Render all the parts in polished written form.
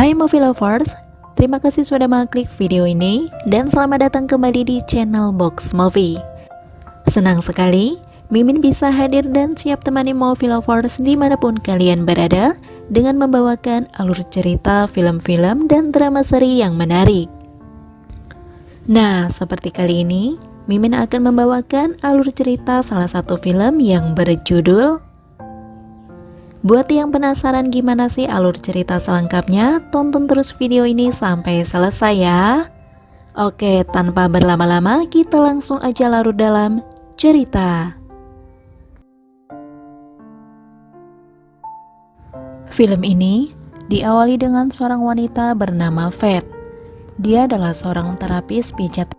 Hai movie lovers, terima kasih sudah mengklik video ini dan selamat datang kembali di channel Box Movie. Senang sekali Mimin bisa hadir dan siap temani movie lovers dimanapun kalian berada dengan membawakan alur cerita film-film dan drama seri yang menarik. Nah, seperti kali ini, Mimin akan membawakan alur cerita salah satu film yang berjudul. Buat yang penasaran gimana sih alur cerita selengkapnya, tonton terus video ini sampai selesai ya. Oke, tanpa berlama-lama, kita langsung aja larut dalam cerita. Film ini diawali dengan seorang wanita bernama Fat. Dia adalah seorang terapis pijat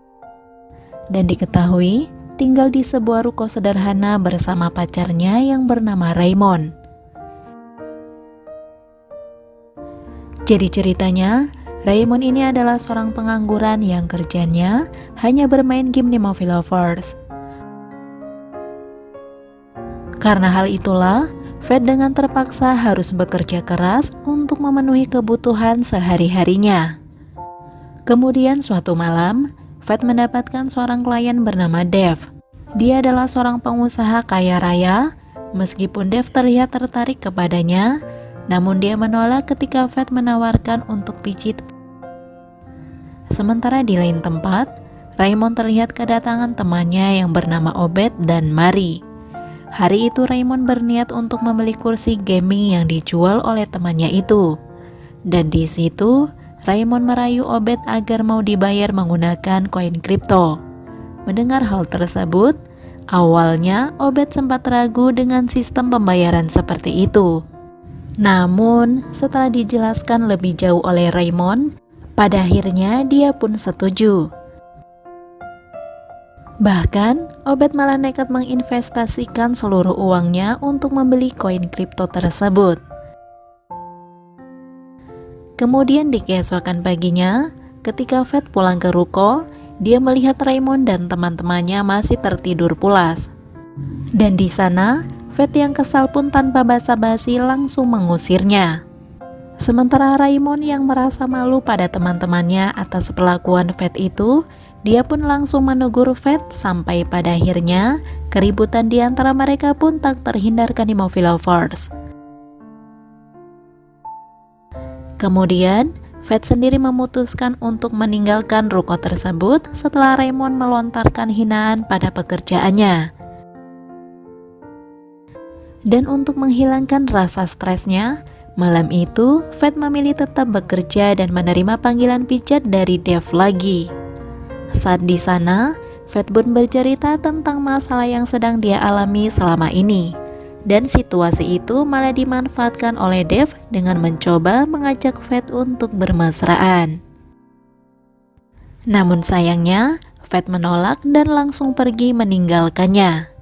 dan diketahui tinggal di sebuah ruko sederhana bersama pacarnya yang bernama Raymond. Jadi ceritanya, Raymond ini adalah seorang pengangguran yang kerjanya hanya bermain game di movie lovers. Karena hal itulah, Fat dengan terpaksa harus bekerja keras untuk memenuhi kebutuhan sehari-harinya. Kemudian suatu malam, Fat mendapatkan seorang klien bernama Dev. Dia adalah seorang pengusaha kaya raya, meskipun Dev terlihat tertarik kepadanya, namun dia menolak ketika Fat menawarkan untuk pijit. Sementara di lain tempat, Raymond terlihat kedatangan temannya yang bernama Obed dan Mary. Hari itu Raymond berniat untuk membeli kursi gaming yang dijual oleh temannya itu. Dan di situ, Raymond merayu Obed agar mau dibayar menggunakan koin kripto. Mendengar hal tersebut, awalnya Obed sempat ragu dengan sistem pembayaran seperti itu. Namun, setelah dijelaskan lebih jauh oleh Raymond, pada akhirnya dia pun setuju. Bahkan, Obed malah nekat menginvestasikan seluruh uangnya untuk membeli koin kripto tersebut. Kemudian di keesokan paginya, ketika Fat pulang ke ruko, dia melihat Raymond dan teman-temannya masih tertidur pulas. Dan di sana, Fat yang kesal pun tanpa basa-basi langsung mengusirnya. Sementara Raymond yang merasa malu pada teman-temannya atas perlakuan Fat itu, dia pun langsung menegur Fat sampai pada akhirnya keributan di antara mereka pun tak terhindarkan di movie lovers. Kemudian, Fat sendiri memutuskan untuk meninggalkan ruko tersebut setelah Raymond melontarkan hinaan pada pekerjaannya. Dan untuk menghilangkan rasa stresnya, malam itu Fat memilih tetap bekerja dan menerima panggilan pijat dari Dev lagi. Saat di sana, Fat pun bercerita tentang masalah yang sedang dia alami selama ini. Dan situasi itu malah dimanfaatkan oleh Dev dengan mencoba mengajak Fat untuk bermesraan. Namun sayangnya, Fat menolak dan langsung pergi meninggalkannya.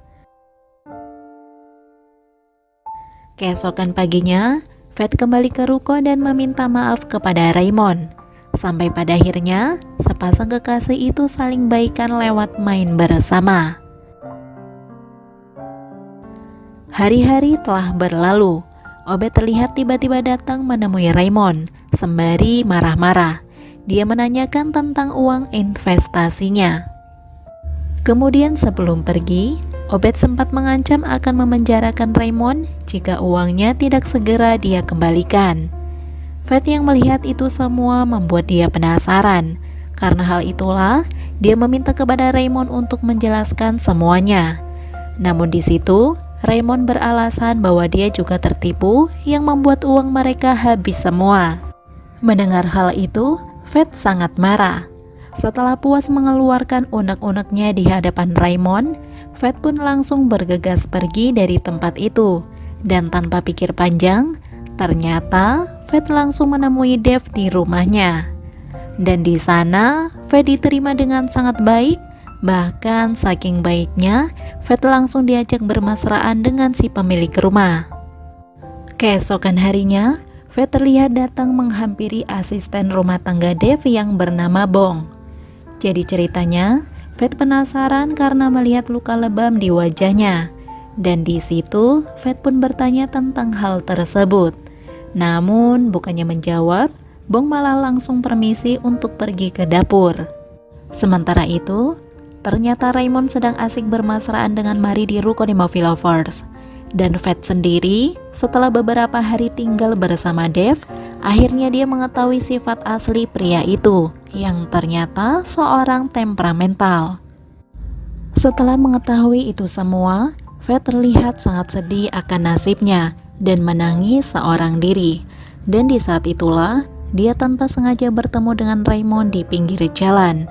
Keesokan paginya, Fat kembali ke ruko dan meminta maaf kepada Raymond. Sampai pada akhirnya, sepasang kekasih itu saling baikan lewat main bersama. Hari-hari telah berlalu. Obed terlihat tiba-tiba datang menemui Raymond, sembari marah-marah. Dia menanyakan tentang uang investasinya. Kemudian sebelum pergi, Obed sempat mengancam akan memenjarakan Raymond jika uangnya tidak segera dia kembalikan. Fat yang melihat itu semua membuat dia penasaran. Karena hal itulah, dia meminta kepada Raymond untuk menjelaskan semuanya. Namun di situ, Raymond beralasan bahwa dia juga tertipu yang membuat uang mereka habis semua. Mendengar hal itu, Fat sangat marah. Setelah puas mengeluarkan unek-uneknya di hadapan Raymond, Fat pun langsung bergegas pergi dari tempat itu. Dan tanpa pikir panjang, ternyata Fat langsung menemui Dev di rumahnya. Dan di sana, Fat diterima dengan sangat baik. Bahkan saking baiknya, Fat langsung diajak bermesraan dengan si pemilik rumah. Keesokan harinya, Fat terlihat datang menghampiri asisten rumah tangga Dev yang bernama Bong. Jadi ceritanya, Fat penasaran karena melihat luka lebam di wajahnya. Dan di situ, Fat pun bertanya tentang hal tersebut. Namun, bukannya menjawab, Bong malah langsung permisi untuk pergi ke dapur. Sementara itu, ternyata Raymond sedang asik bermesraan dengan Mary di ruko di Movie Lovers. Dan Fat sendiri, setelah beberapa hari tinggal bersama Dave, akhirnya dia mengetahui sifat asli pria itu, yang ternyata seorang temperamental. Setelah mengetahui itu semua, Fat terlihat sangat sedih akan nasibnya dan menangis seorang diri. Dan di saat itulah, dia tanpa sengaja bertemu dengan Raymond di pinggir jalan.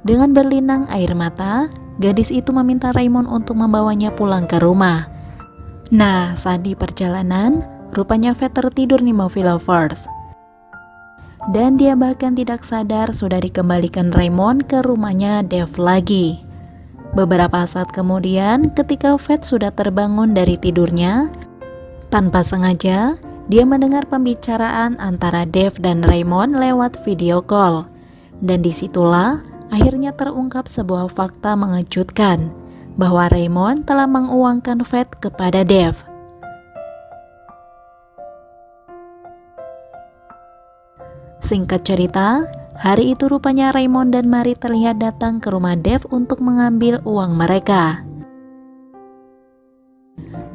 Dengan berlinang air mata, gadis itu meminta Raymond untuk membawanya pulang ke rumah. Nah, saat di perjalanan, rupanya Fat tertidur di Movie Lovers. Dan dia bahkan tidak sadar sudah dikembalikan Raymond ke rumahnya Dave lagi. Beberapa saat kemudian, ketika Fat sudah terbangun dari tidurnya, tanpa sengaja, dia mendengar pembicaraan antara Dave dan Raymond lewat video call. Dan disitulah, akhirnya terungkap sebuah fakta mengejutkan, bahwa Raymond telah menguangkan Fat kepada Dave. Singkat cerita, hari itu rupanya Raymond dan Mary terlihat datang ke rumah Dave untuk mengambil uang mereka.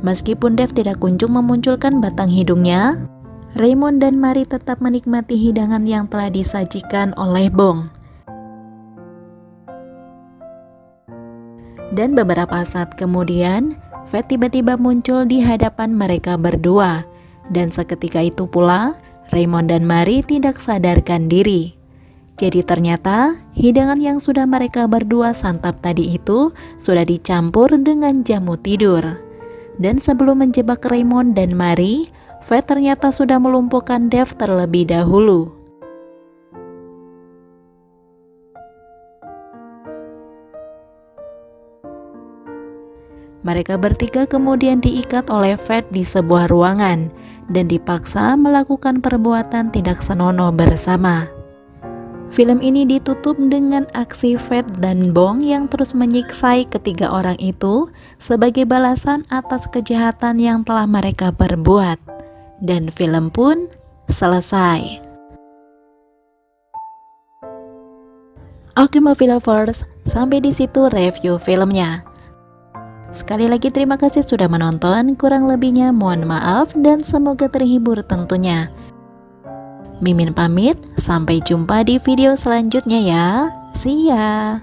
Meskipun Dave tidak kunjung memunculkan batang hidungnya, Raymond dan Mary tetap menikmati hidangan yang telah disajikan oleh Bong. Dan beberapa saat kemudian, Fat tiba-tiba muncul di hadapan mereka berdua. Dan seketika itu pula, Raymond dan Mary tidak sadarkan diri. Jadi ternyata, hidangan yang sudah mereka berdua santap tadi itu sudah dicampur dengan jamu tidur. Dan sebelum menjebak Raymond dan Mary, Fat ternyata sudah melumpuhkan Dave terlebih dahulu. Mereka bertiga kemudian diikat oleh Fat di sebuah ruangan dan dipaksa melakukan perbuatan tidak senonoh bersama. Film ini ditutup dengan aksi Fat dan Bong yang terus menyiksai ketiga orang itu sebagai balasan atas kejahatan yang telah mereka perbuat. Dan film pun selesai. Oke Movie Lovers, sampai di situ review filmnya. Sekali lagi terima kasih sudah menonton, kurang lebihnya mohon maaf dan semoga terhibur tentunya. Mimin pamit, sampai jumpa di video selanjutnya ya. See ya.